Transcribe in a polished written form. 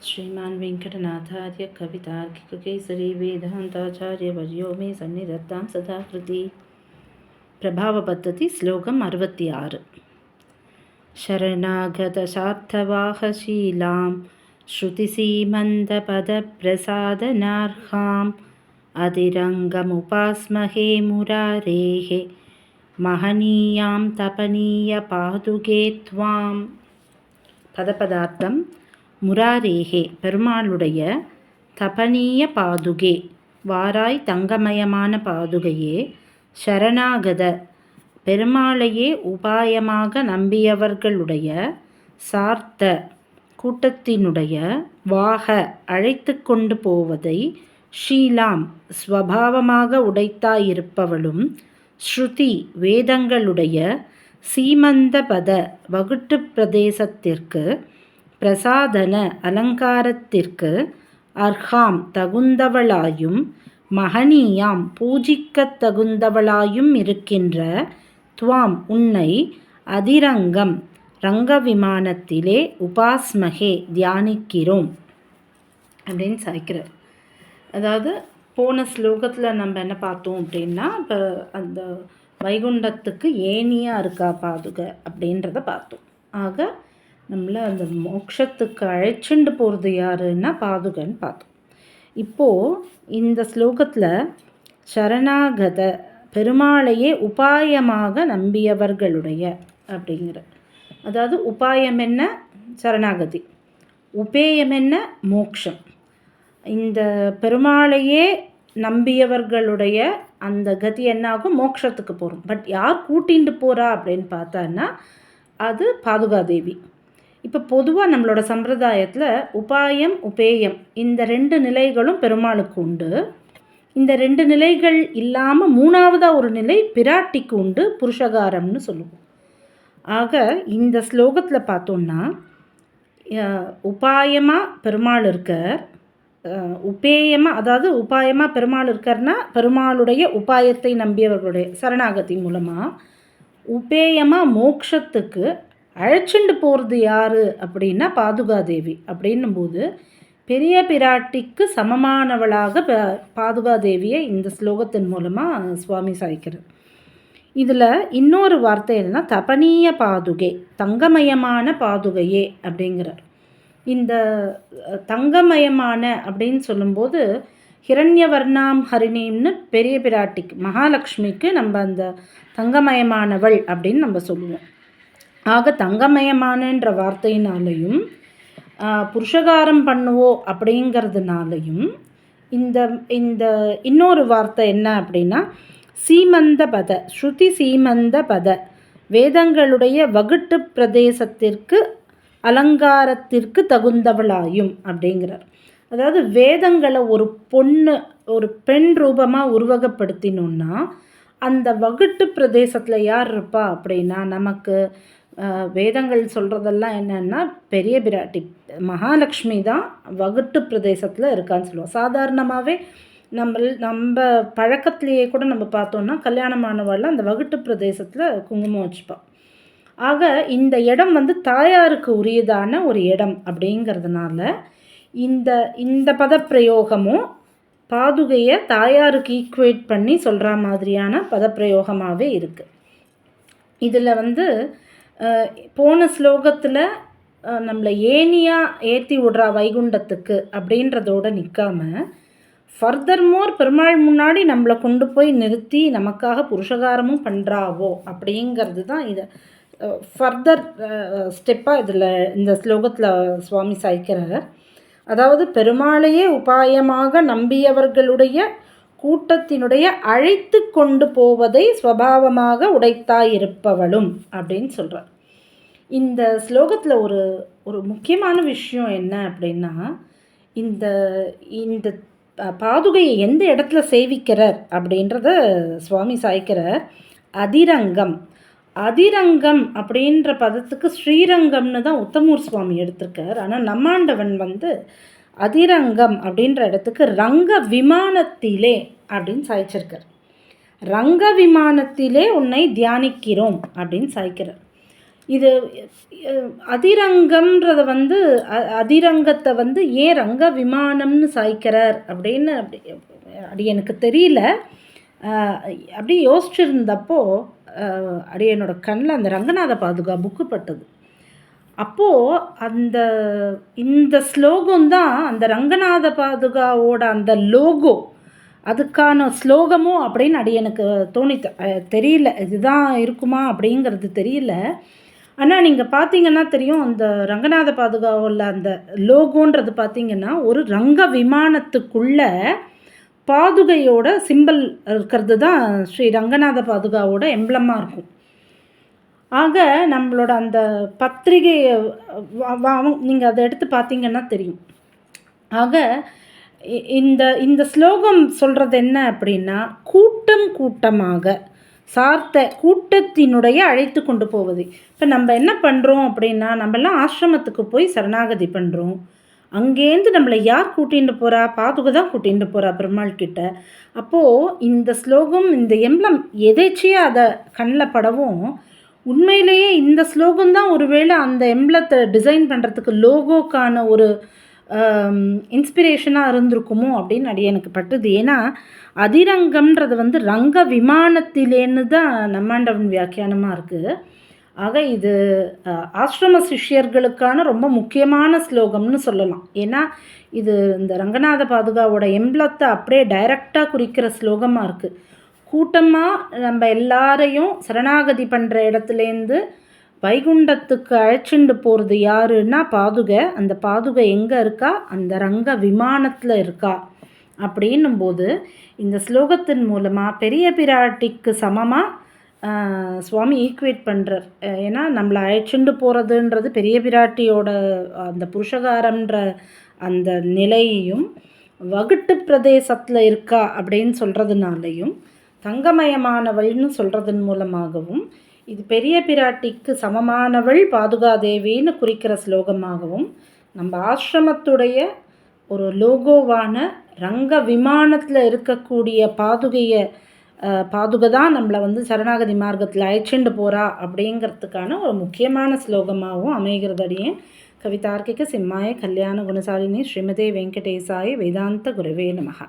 श्रीमान् वेङ्कटनाथार्य कवितार्किककेसरी वेदान्ताचार्यवर्यो मे सन्निधत्तां सदा कृति. प्रभावपद्धति श्लोकम् 66. शरणागतशार्थवाहशीलां श्रुतिसीमन्तपदप्रसादनार्हाम् अधिरङ्गमुपास्महे मुरारेः महनीयां तपनीयपादुके त्वाम्. பதப்பதார்த்தம் முராரேகே பெருமாளுடைய தபனீய பாதுகே வாராய் தங்கமயமான பாதுகையே, சரணாகத பெருமாளையே உபாயமாக நம்பியவர்களுடைய, சார்த்த கூட்டத்தினுடைய, வாக அழைத்து கொண்டு போவதை, ஷீலாம் ஸ்வபாவமாக உடைத்தாயிருப்பவளும், ஸ்ருதி வேதங்களுடைய, சீமந்த பத வகுட்டு பிரதேசத்திற்கு, பிரசாதன அலங்காரத்திற்கு, அர்ஹாம் தகுந்தவளாயும், மகனீயாம் பூஜிக்கத் தகுந்தவளாயும் இருக்கின்ற துவாம் உன்னை, அதிரங்கம் ரங்க விமானத்திலே, உபாஸ்மகே தியானிக்கிறோம் அப்படின்னு சாய்க்கிறார். அதாவது போன ஸ்லோகத்தில் நம்ம என்ன பார்த்தோம் அப்படின்னா, இப்போ அந்த வைகுண்டத்துக்கு ஏனியாக இருக்கா பாதுகை அப்படின்றத பார்த்தோம். ஆக நம்மளை அந்த மோட்சத்துக்கு அழைச்சிண்டு போகிறது யாருன்னா பாதுகைன்னு பார்த்தோம். இப்போது இந்த ஸ்லோகத்தில் சரணாகத பெருமாளையே உபாயமாக நம்பியவர்களுடைய அப்படிங்கிற, அதாவது உபாயம் என்ன சரணாகதி, உபேயம் என்ன மோட்சம். இந்த பெருமாளையே நம்பியவர்களுடைய அந்த கதி என்னாகும், மோட்சத்துக்கு போகிறோம். பட் யார் கூட்டிகிட்டு போகிறா அப்படின்னு பார்த்தான்னா அது பாதுகாதேவி. இப்போ பொதுவாக நம்மளோட சம்பிரதாயத்தில் உபாயம் உபேயம் இந்த ரெண்டு நிலைகளும் பெருமாளுக்கு உண்டு. இந்த ரெண்டு நிலைகள் இல்லாமல் மூணாவதாக ஒரு நிலை பிராட்டிக்கு உண்டு, புருஷகாரம்னு சொல்லுவோம். ஆக இந்த ஸ்லோகத்தில் பார்த்தோன்னா உபாயமாக பெருமாள் இருக்கார், உபேயமாக, அதாவது உபாயமாக பெருமாள் இருக்கார்னா பெருமாளுடைய உபாயத்தை நம்பியவர்களுடைய சரணாகதி மூலமாக, உபேயமாக மோட்சத்துக்கு அழைச்சிண்டு போகிறது யார் அப்படின்னா பாதுகாதேவி. அப்படின்னும் போது பெரிய பிராட்டிக்கு சமமானவளாக பாதுகாதேவியை இந்த ஸ்லோகத்தின் மூலமாக சுவாமி சாய்க்கிறார். இதில் இன்னொரு வார்த்தை என்னன்னா தபனீய பாதுகை, தங்கமயமான பாதுகையே அப்படிங்கிறார். இந்த தங்கமயமான அப்படின்னு சொல்லும்போது ஹிரண்யவர்ணாம் ஹரிணின்னு பெரிய பிராட்டிக்கு மகாலட்சுமிக்கு நம்ம அந்த தங்கமயமானவள் அப்படின்னு நம்ம சொல்லுவோம். ஆக தங்கமயமானன்ற வார்த்தையினாலையும் புருஷகாரம் பண்ணுவோம் அப்படிங்கிறதுனாலையும் இந்த இந்த இன்னொரு வார்த்தை என்ன அப்படின்னா சீமந்த பத, ஸ்ருதி சீமந்த பத வேதங்களுடைய வகுட்டு பிரதேசத்திற்கு அலங்காரத்திற்கு தகுந்தவளாயும் அப்படிங்கிறார். அதாவது வேதங்களை ஒரு பொண்ணு ஒரு பெண் ரூபமாக உருவகப்படுத்தினோன்னா அந்த வகுட்டு பிரதேசத்தில் யார் இருப்பா அப்படின்னா நமக்கு வேதங்கள் சொல்கிறதெல்லாம் என்னென்னா பெரிய பிராட்டி மகாலட்சுமி தான் வகுட்டு பிரதேசத்தில் இருக்கான்னு சொல்லுவோம். சாதாரணமாகவே நம்ம பழக்கத்திலேயே கூட நம்ம பார்த்தோன்னா கல்யாணமானவாள் அந்த வகுட்டு பிரதேசத்தில் குங்குமம் வச்சுப்பாள். ஆக இந்த இடம் தாயாருக்கு உரியதான ஒரு இடம் அப்படிங்கிறதுனால இந்த பதப்பிரயோகமும் பாதுகையை தாயாருக்கு ஈக்குவேட் பண்ணி சொல்கிற மாதிரியான பதப்பிரயோகமாகவே இருக்குது. இதில் போன ஸ்லோகத்தில் நம்மளை ஏனியாக ஏற்றி விடுறா வைகுண்டத்துக்கு அப்படின்றதோடு நிற்காமல் ஃபர்தர்மோர் பெருமாள் முன்னாடி நம்மளை கொண்டு போய் நிறுத்தி நமக்காக புருஷகாரமும் பண்ணுறாவோ அப்படிங்கிறது தான் இதை ஃபர்தர் ஸ்டெப்பாக இதில் இந்த ஸ்லோகத்தில் சுவாமி சாய்க்கிறார். அதாவது பெருமாளையே உபாயமாக நம்பியவர்களுடைய கூட்டத்தினுடைய அழைத்து கொண்டு போவதை ஸ்வபாவமாக உடைத்தாயிருப்பவளும் அப்படின்னு சொல்கிறார். இந்த ஸ்லோகத்தில் ஒரு ஒரு முக்கியமான விஷயம் என்ன அப்படின்னா இந்த இந்த பாதுகையை எந்த இடத்துல சேவிக்கிறார் அப்படின்றத சுவாமி சாய்க்கிறார். அதிரங்கம், அதிரங்கம் அப்படின்ற பதத்துக்கு ஸ்ரீரங்கம்னு தான் உத்தமூர் சுவாமி எடுத்திருக்கார். ஆனால் நம்மாண்டவன் அதிரங்கம் அப்படின்ற இடத்துக்கு ரங்க விமானத்திலே அப்படின்னு சாய்ச்சிருக்கார். ரங்க விமானத்திலே உன்னை தியானிக்கிறோம் அப்படின்னு சாய்க்கிறார். இது அதிரங்கம்ன்றத வந்து அதிரங்கத்தை வந்து ஏன் ரங்க விமானம்னு சாய்க்கிறார் அப்படின்னு அப்படி எனக்கு தெரியல. அப்படி யோசிச்சுருந்தப்போ என்னோட கண்ணில் அந்த ரங்கநாத பாதுகா புக்கு பட்டது. அப்போது இந்த ஸ்லோகம் தான் அந்த ரங்கநாத பாதுகாவோட அந்த லோகோ, அதுக்கான ஸ்லோகமோ அப்படின்னு எனக்கு தோணித்து. தெரியல இதுதான் இருக்குமா அப்படிங்கிறது தெரியல. ஆனால் நீங்கள் பார்த்தீங்கன்னா தெரியும், அந்த ரங்கநாத பாதுகாவில் அந்த லோகோன்றது பார்த்தீங்கன்னா ஒரு ரங்க விமானத்துக்குள்ள பாதுகையோட சிம்பல் இருக்கிறது தான் ஸ்ரீ ரங்கநாத பாதுகாவோட எம்ப்ளமாக இருக்கும். ஆக நம்மளோட அந்த பத்திரிகையை நீங்கள் அதை எடுத்து பார்த்தீங்கன்னா தெரியும். ஆக இந்த ஸ்லோகம் சொல்கிறது என்ன அப்படின்னா, கூட்டம் கூட்டமாக சார்த்த கூட்டத்தினுடைய அழைத்து கொண்டு போவது. இப்போ நம்ம என்ன பண்ணுறோம் அப்படின்னா, நம்மெல்லாம் ஆசிரமத்துக்கு போய் சரணாகதி பண்ணுறோம். அங்கேருந்து நம்மளை யார் கூட்டிகிட்டு போகிறா? பாதுகை தான் கூட்டிகிட்டு போகிறா பெருமாள் கிட்ட. அப்போது இந்த ஸ்லோகம், இந்த எம்பளம் எதேச்சியாக அதை கண்ணில் படவும், உண்மையிலேயே இந்த ஸ்லோகம்தான் ஒருவேளை அந்த எம்பளத்தை டிசைன் பண்ணுறதுக்கு லோகோக்கான ஒரு இன்ஸ்பிரேஷனாக இருந்திருக்குமோ அப்படின்னு எனக்கு பட்டுது. ஏன்னா அதிரங்கம்ன்றது வந்து ரங்க விமானத்திலேன்னு தான் நம்மாண்டவன் வியாக்கியானமாக இருக்குது. ஆக இது ஆசிரம சிஷ்யர்களுக்கான ரொம்ப முக்கியமான ஸ்லோகம்னு சொல்லலாம். ஏன்னா இது இந்த ரங்கநாத பாதுகாவோட எம்பளத்தை அப்படியே டைரக்டாக குறிக்கிற ஸ்லோகமாக இருக்குது. கூட்டமாக நம்ம எல்லாரையும் சரணாகதி பண்ணுற இடத்துலேருந்து வைகுண்டத்துக்கு அழைச்சிண்டு போகிறது யாருன்னா பாதுகை. அந்த பாதுகை எங்கே இருக்கா? அந்த ரங்க விமானத்தில் இருக்கா. அப்படின்னும்போது இந்த ஸ்லோகத்தின் மூலமாக பெரிய பிராட்டிக்கு சமமாக சுவாமி ஈக்குவேட் பண்ணுறார். ஏன்னா நம்மளை அழைச்சிண்டு போகிறதுன்றது பெரிய பிராட்டியோட அந்த புருஷகாரம்ன்ற அந்த நிலையையும், வகுட்டு பிரதேசத்தில் இருக்கா அப்படின்னு சொல்கிறதுனாலையும், தங்கமயமானவள்னு சொல்கிறதன் மூலமாகவும், இது பெரிய பிராட்டிக்கு சமமானவள் பாதுகாதேவின்னு குறிக்கிற ஸ்லோகமாகவும், நம்ம ஆசிரமத்துடைய ஒரு லோகோவான ரங்க விமானத்தில் இருக்கக்கூடிய பாதுகை தான் நம்மளை வந்து சரணாகதி மார்க்கத்தில் அழைச்சிண்டு போகிறா அப்படிங்கிறதுக்கான ஒரு முக்கியமான ஸ்லோகமாகவும் அமைகிறதடியே. கவிதார்க்கிக சிம்மாய கல்யாண குணசாலினி ஸ்ரீமதே வெங்கடேசாய வேதாந்த குரவே நமஹ.